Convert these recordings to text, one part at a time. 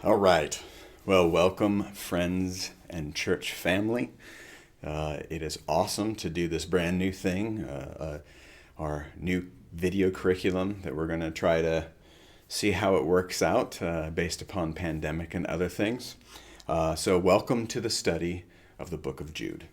All right. Well, welcome, friends and church family. It is awesome to do this brand new thing, our new video curriculum that we're going to try to see how it works out based upon pandemic and other things. So, welcome to the study of the book of Jude.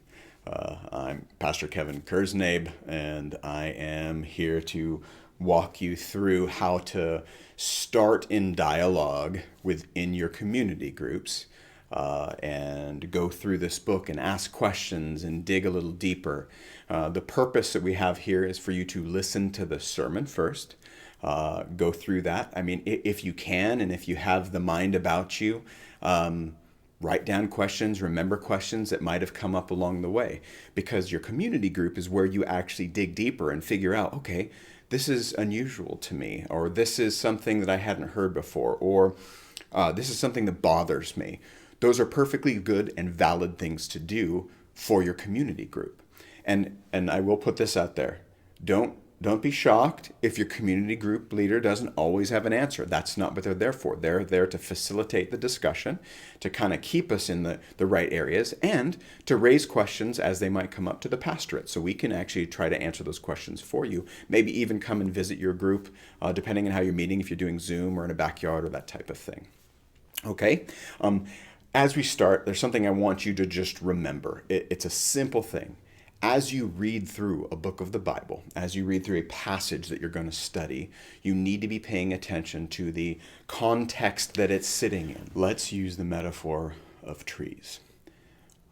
I'm Pastor Kevin Kersnabe, and I am here to walk you through how to start in dialogue within your community groups and go through this book and ask questions and dig a little deeper. The purpose that we have here is for you to listen to the sermon first, go through that. I mean, if you can and if you have the mind about you, write down questions, remember questions that might have come up along the way, because your community group is where you actually dig deeper and figure out, okay, this is unusual to me, or this is something that I hadn't heard before, or this is something that bothers me. Those are perfectly good and valid things to do for your community group. And I will put this out there. Don't be shocked if your community group leader doesn't always have an answer. That's not what they're there for. They're there to facilitate the discussion, to kind of keep us in the right areas, and to raise questions as they might come up to the pastorate. So we can actually try to answer those questions for you. Maybe even come and visit your group, depending on how you're meeting, if you're doing Zoom or in a backyard or that type of thing. Okay? As we start, there's something I want you to just remember. It's a simple thing. As you read through a book of the Bible, as you read through a passage that you're going to study, you need to be paying attention to the context that it's sitting in. Let's use the metaphor of trees.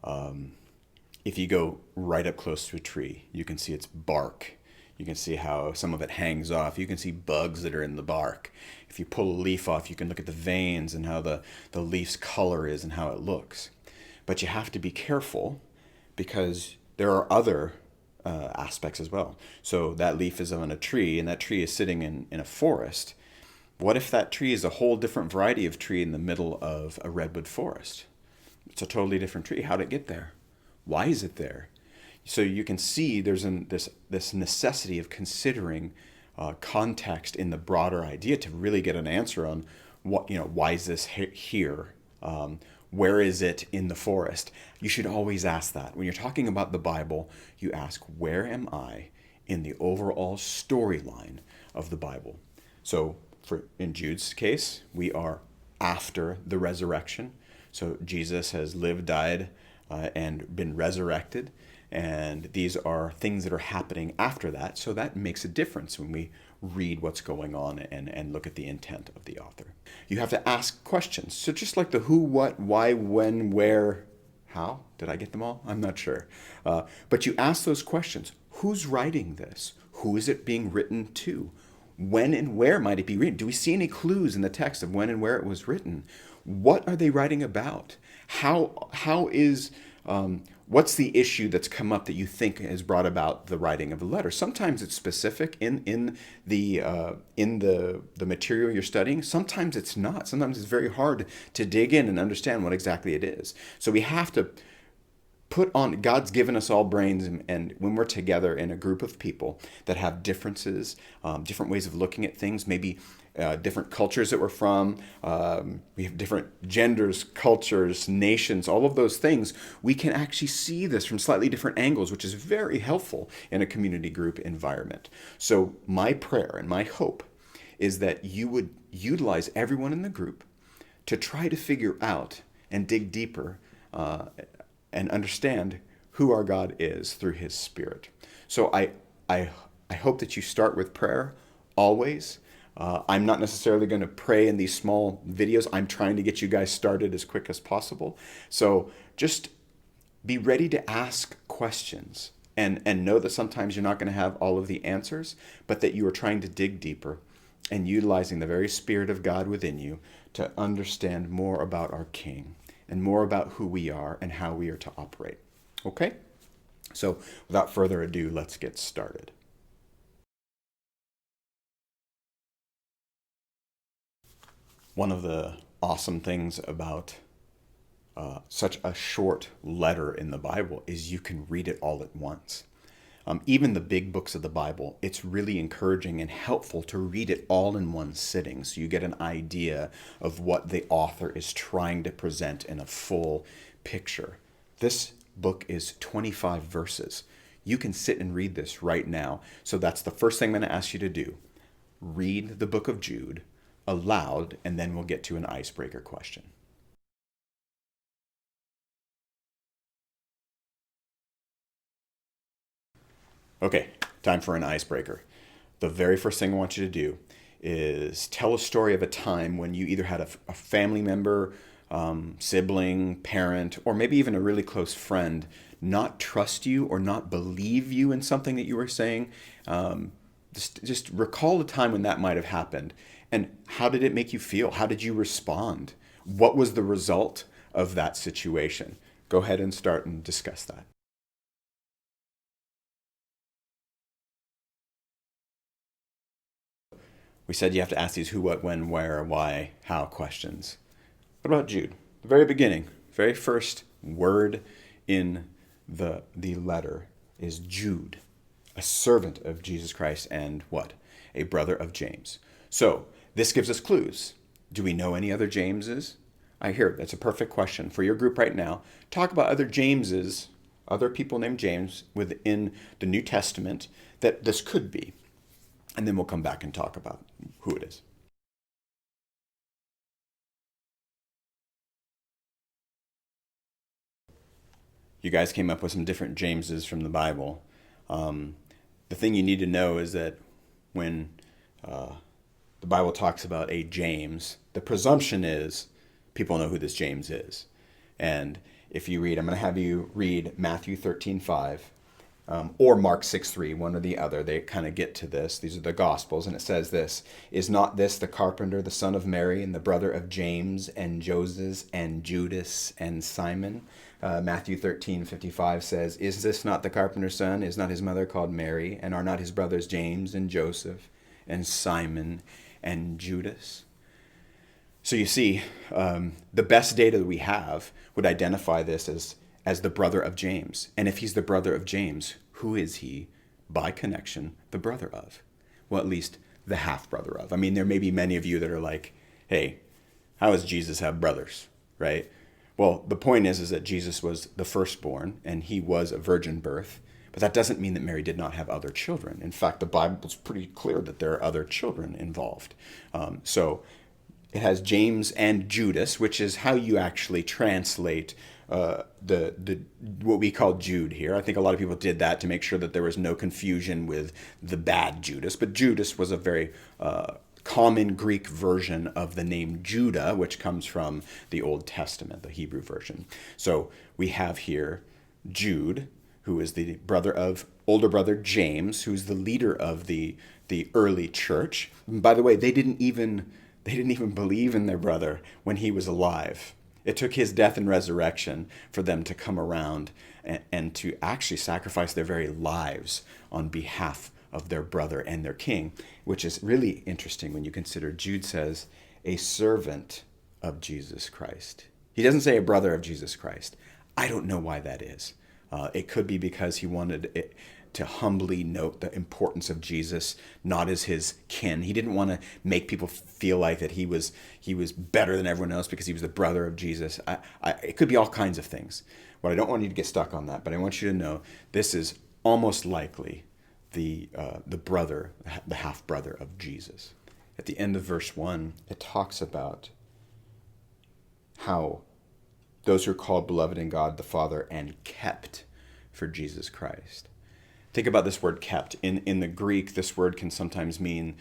If you go right up close to a tree, you can see its bark. You can see how some of it hangs off. You can see bugs that are in the bark. If you pull a leaf off, you can look at the veins and how the leaf's color is and how it looks. But you have to be careful, because there are other aspects as well. So that leaf is on a tree, and that tree is sitting in a forest. What if that tree is a whole different variety of tree in the middle of a redwood forest? It's a totally different tree. How did it get there? Why is it there? So you can see there's this necessity of considering context in the broader idea to really get an answer on why is this here? Where is it in the forest? You should always ask that. When you're talking about the Bible, you ask, where am I in the overall storyline of the Bible? So in Jude's case, we are after the resurrection. So Jesus has lived, died, and been resurrected. And these are things that are happening after that. So that makes a difference when we read what's going on and look at the intent of the author. You have to ask questions. So just like the who, what, why, when, where, how. Did I get them all? I'm not sure. But you ask those questions. Who's writing this? Who is it being written to? When and where might it be written? Do we see any clues in the text of when and where it was written? What are they writing about? How is what's the issue that's come up that you think has brought about the writing of the letter? Sometimes it's specific in the material you're studying. Sometimes it's not. Sometimes it's very hard to dig in and understand what exactly it is. So we have to put on, God's given us all brains, and when we're together in a group of people that have differences, different ways of looking at things, maybe different cultures that we're from, we have different genders, cultures, nations, all of those things, we can actually see this from slightly different angles, which is very helpful in a community group environment. So my prayer and my hope is that you would utilize everyone in the group to try to figure out and dig deeper and understand who our God is through His Spirit. So I hope that you start with prayer always. I'm not necessarily going to pray in these small videos. I'm trying to get you guys started as quick as possible. So just be ready to ask questions and know that sometimes you're not going to have all of the answers, but that you are trying to dig deeper and utilizing the very Spirit of God within you to understand more about our King and more about who we are and how we are to operate. Okay? So without further ado, let's get started. One of the awesome things about such a short letter in the Bible is you can read it all at once. Even the big books of the Bible, it's really encouraging and helpful to read it all in one sitting so you get an idea of what the author is trying to present in a full picture. This book is 25 verses. You can sit and read this right now. So that's the first thing I'm going to ask you to do. Read the book of Jude aloud, and then we'll get to an icebreaker question. Okay, time for an icebreaker. The very first thing I want you to do is tell a story of a time when you either had a family member, sibling, parent, or maybe even a really close friend not trust you or not believe you in something that you were saying. Just recall a time when that might have happened. And how did it make you feel? How did you respond? What was the result of that situation? Go ahead and start and discuss that. We said you have to ask these who, what, when, where, why, how questions. What about Jude? The very beginning, very first word in the letter is Jude, a servant of Jesus Christ and what? A brother of James. So this gives us clues. Do we know any other Jameses? I hear that's a perfect question for your group right now. Talk about other Jameses, other people named James within the New Testament that this could be. And then we'll come back and talk about who it is. You guys came up with some different Jameses from the Bible. The thing you need to know is that when the Bible talks about a James, the presumption is people know who this James is. And if you read, I'm going to have you read Matthew 13:5. Or Mark 6:3, one or the other. They kind of get to this. These are the Gospels, and it says this, "Is not this the carpenter, the son of Mary, and the brother of James, and Joseph, and Judas, and Simon?" Matthew 13:55 says, "Is this not the carpenter's son? Is not his mother called Mary? And are not his brothers James, and Joseph, and Simon, and Judas?" So you see, the best data that we have would identify this as the brother of James. And if he's the brother of James, who is he, by connection, the brother of? Well, at least the half-brother of. I mean, there may be many of you that are like, hey, how does Jesus have brothers, right? Well, the point is that Jesus was the firstborn, and he was a virgin birth. But that doesn't mean that Mary did not have other children. In fact, the Bible's pretty clear that there are other children involved. So it has James and Judas, which is how you actually translate what we call Jude here. I think a lot of people did that to make sure that there was no confusion with the bad Judas. But Judas was a very common Greek version of the name Judah, which comes from the Old Testament, the Hebrew version. So we have here Jude, who is the older brother James, who's the leader of the early church. And by the way, they didn't even believe in their brother when he was alive. It took his death and resurrection for them to come around and to actually sacrifice their very lives on behalf of their brother and their king, which is really interesting when you consider Jude says, a servant of Jesus Christ. He doesn't say a brother of Jesus Christ. I don't know why that is. It could be because he wanted it to humbly note the importance of Jesus, not as his kin. He didn't want to make people feel like that he was better than everyone else because he was the brother of Jesus. It could be all kinds of things. What I don't want you to get stuck on that, but I want you to know this is almost likely the brother, the half brother of Jesus. At the end of verse 1, it talks about how those who are called beloved in God the Father and kept for Jesus Christ. Think about this word kept. In the Greek, this word can sometimes mean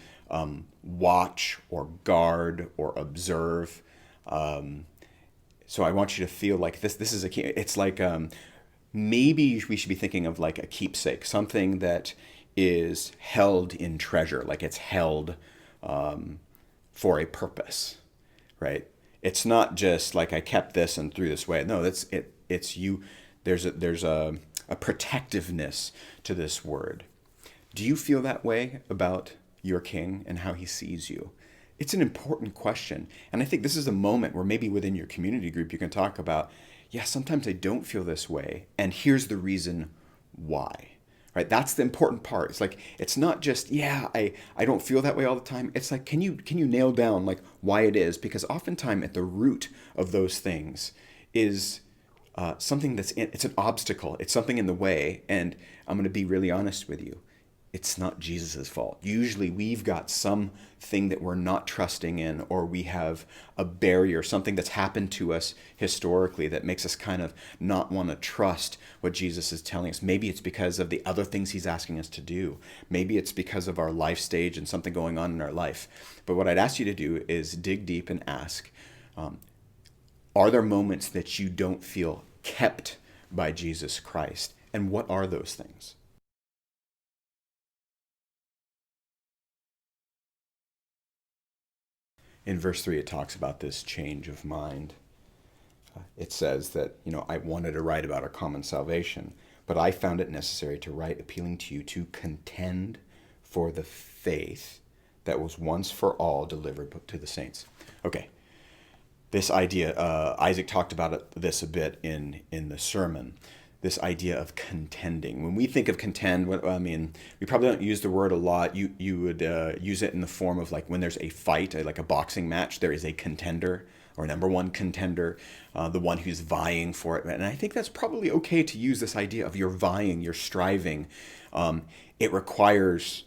watch or guard or observe. So I want you to feel like this is it's like maybe we should be thinking of like a keepsake, something that is held in treasure, like it's held for a purpose, right? It's not just like I kept this and threw this away. No, it's you. There's a protectiveness to this word. Do you feel that way about your king and how he sees you? It's an important question. And I think this is a moment where maybe within your community group you can talk about, yeah, sometimes I don't feel this way. And here's the reason why, right? That's the important part. It's like, it's not just, yeah, I don't feel that way all the time. It's like, can you nail down like why it is? Because oftentimes at the root of those things is something it's an obstacle. It's something in the way. And I'm going to be really honest with you. It's not Jesus's fault. Usually we've got something that we're not trusting in, or we have a barrier, something that's happened to us historically that makes us kind of not want to trust what Jesus is telling us. Maybe it's because of the other things he's asking us to do. Maybe it's because of our life stage and something going on in our life. But what I'd ask you to do is dig deep and ask, are there moments that you don't feel kept by Jesus Christ? And what are those things? In verse 3, it talks about this change of mind. It says that, I wanted to write about our common salvation, but I found it necessary to write appealing to you to contend for the faith that was once for all delivered to the saints. Okay, this idea, Isaac talked about this a bit in the sermon, this idea of contending. When we think of contend, we probably don't use the word a lot. You would use it in the form of like when there's a fight, like a boxing match, there is a contender or number one contender, the one who's vying for it. And I think that's probably okay to use this idea of you're vying, you're striving. It requires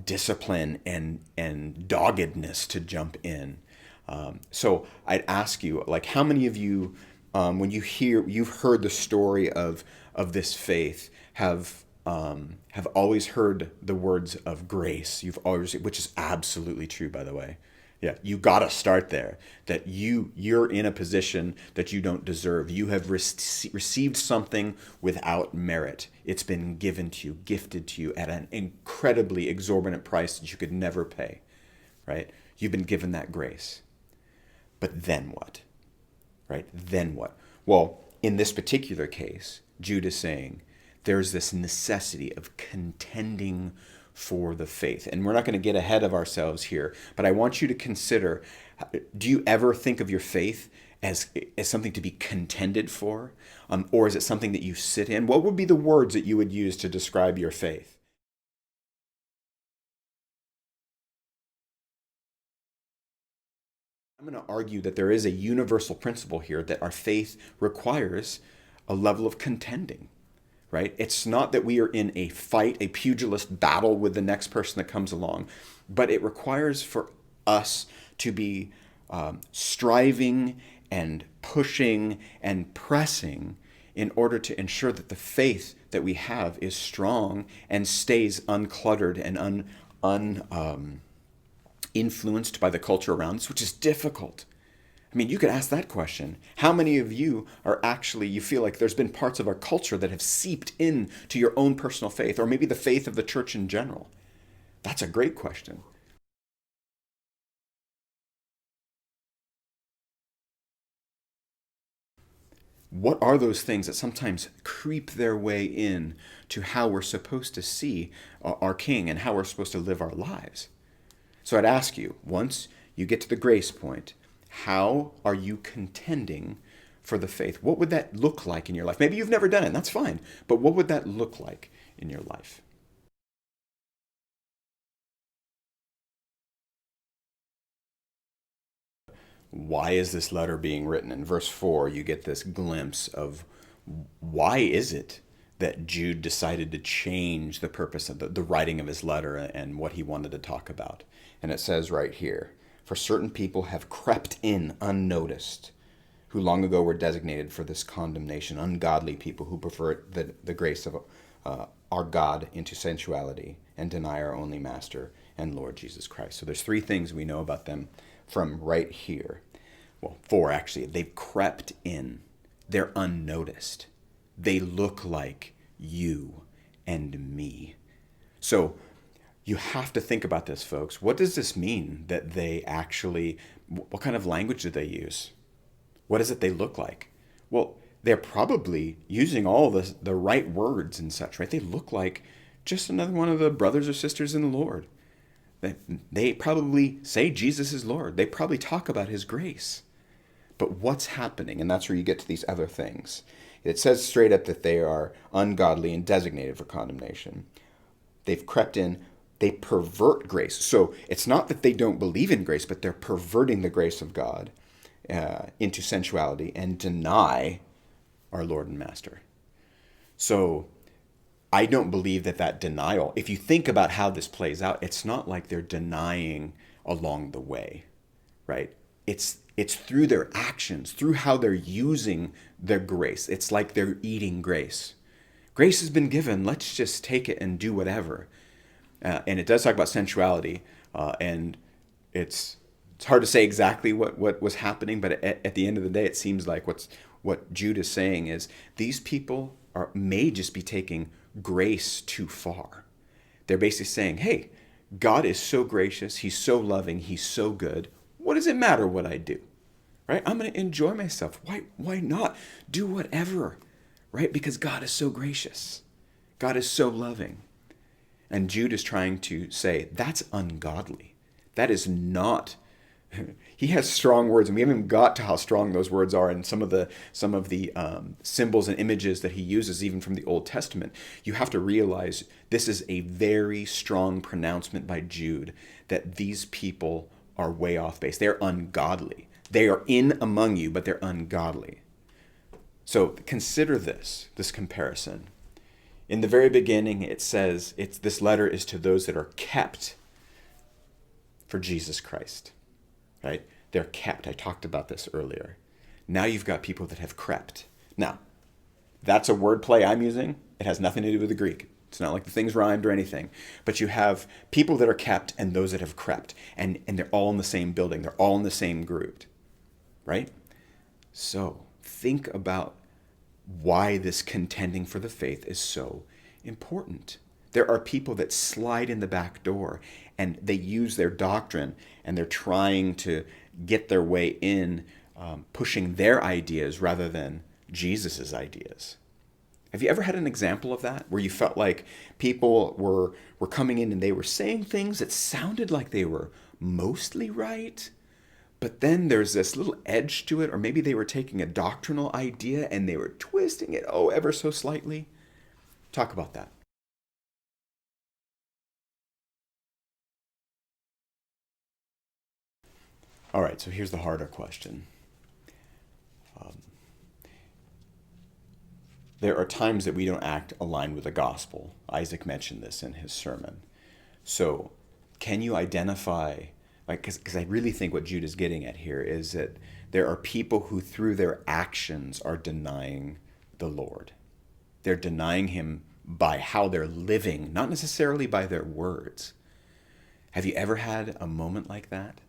discipline and doggedness to jump in. So I'd ask you, like, how many of you, when you've heard the story of this faith, have always heard the words of grace? You've always, which is absolutely true, by the way. Yeah, you got to start there. That you're in a position that you don't deserve. You have received something without merit. It's been given to you, gifted to you at an incredibly exorbitant price that you could never pay. Right? You've been given that grace. But then what? Right? Then what? Well, in this particular case, Jude is saying there's this necessity of contending for the faith. And we're not going to get ahead of ourselves here, but I want you to consider, do you ever think of your faith as something to be contended for? Or is it something that you sit in? What would be the words that you would use to describe your faith? I'm going to argue that there is a universal principle here that our faith requires a level of contending, right? It's not that we are in a fight, a pugilist battle with the next person that comes along, but it requires for us to be striving and pushing and pressing in order to ensure that the faith that we have is strong and stays uncluttered and influenced by the culture around us, which is difficult. I mean, you could ask that question. How many of you are actually, you feel like there's been parts of our culture that have seeped in to your own personal faith, or maybe the faith of the church in general? That's a great question. What are those things that sometimes creep their way in to how we're supposed to see our King and how we're supposed to live our lives? So I'd ask you, once you get to the grace point, how are you contending for the faith? What would that look like in your life? Maybe you've never done it, and that's fine. But what would that look like in your life? Why is this letter being written? In verse 4, you get this glimpse of why is it that Jude decided to change the purpose of the writing of his letter and what he wanted to talk about. And it says right here, for certain people have crept in unnoticed, who long ago were designated for this condemnation, ungodly people who prefer the grace of our God into sensuality and deny our only Master and Lord Jesus Christ. So there's three things we know about them from right here. Well, four actually. They've crept in. They're unnoticed. They look like you and me. So you have to think about this, folks. What does this mean that they actually, what kind of language do they use? What is it they look like? Well, they're probably using all the right words and such, right? They look like just another one of the brothers or sisters in the Lord. They probably say Jesus is Lord. They probably talk about his grace. But what's happening? And that's where you get to these other things. It says straight up that they are ungodly and designated for condemnation. They've crept in, they pervert grace. So it's not that they don't believe in grace, but they're perverting the grace of God into sensuality and deny our Lord and Master. So I don't believe that denial, if you think about how this plays out, it's not like they're denying along the way, right? It's through their actions, through how they're using their grace. It's like they're eating grace. Grace has been given. Let's just take it and do whatever. And it does talk about sensuality, and it's hard to say exactly what was happening, but at the end of the day, it seems like what Jude is saying is these people may just be taking grace too far. They're basically saying, hey, God is so gracious, he's so loving, he's so good. What does it matter what I do? Right? I'm going to enjoy myself. Why not do whatever? Right? Because God is so gracious. God is so loving. And Jude is trying to say that's ungodly. That is not. He has strong words, and we haven't even got to how strong those words are, and some of the symbols and images that he uses, even from the Old Testament. You have to realize this is a very strong pronouncement by Jude that these people are way off base. They're ungodly. They are in among you, but they're ungodly. So consider this comparison. In the very beginning, it says this letter is to those that are kept for Jesus Christ. Right? They're kept. I talked about this earlier. Now you've got people that have crept. Now, that's a word play I'm using. It has nothing to do with the Greek. It's not like the things rhymed or anything. But you have people that are kept and those that have crept. And they're all in the same building. They're all in the same group. Right? So think about why this contending for the faith is so important. There are people that slide in the back door and they use their doctrine and they're trying to get their way in, pushing their ideas rather than Jesus's ideas. Have you ever had an example of that where you felt like people were coming in and they were saying things that sounded like they were mostly right, but then there's this little edge to it, or maybe they were taking a doctrinal idea and they were twisting it ever so slightly? Talk about that. All right, so here's the harder question. There are times that we don't act aligned with the gospel. Isaac mentioned this in his sermon. So can you identify, because I really think what Jude is getting at here is that there are people who through their actions are denying the Lord. They're denying him by how they're living, not necessarily by their words. Have you ever had a moment like that?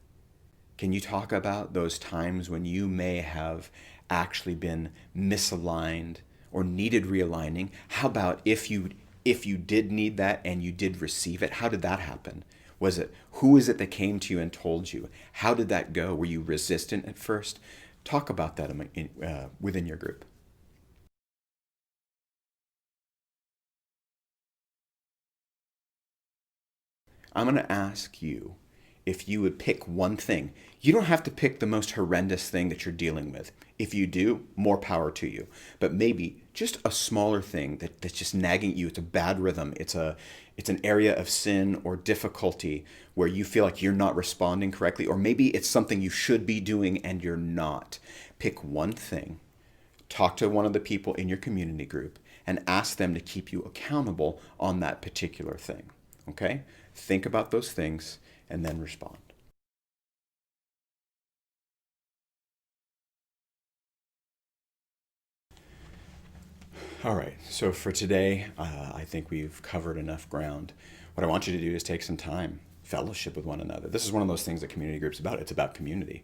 Can you talk about those times when you may have actually been misaligned or needed realigning? How about if you did need that and you did receive it, how did that happen? Who is it that came to you and told you? How did that go? Were you resistant at first? Talk about that within your group. I'm going to ask you if you would pick one thing. You don't have to pick the most horrendous thing that you're dealing with. If you do, more power to you. But maybe just a smaller thing that's just nagging at you. It's a bad rhythm. It's an area of sin or difficulty where you feel like you're not responding correctly. Or maybe it's something you should be doing and you're not. Pick one thing. Talk to one of the people in your community group and ask them to keep you accountable on that particular thing. Okay? Think about those things and then respond. All right, so for today, I think we've covered enough ground. What I want you to do is take some time, fellowship with one another. This is one of those things that community group's about. It's about community.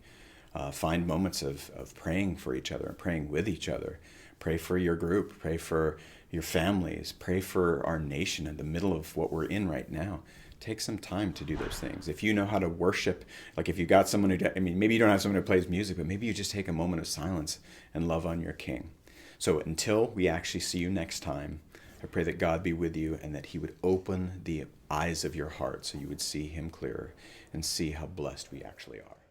Find moments of praying for each other and praying with each other. Pray for your group, pray for your families, pray for our nation in the middle of what we're in right now. Take some time to do those things. If you know how to worship, like if you've got someone maybe you don't have someone who plays music, but maybe you just take a moment of silence and love on your King. So until we actually see you next time, I pray that God be with you and that he would open the eyes of your heart so you would see him clearer and see how blessed we actually are.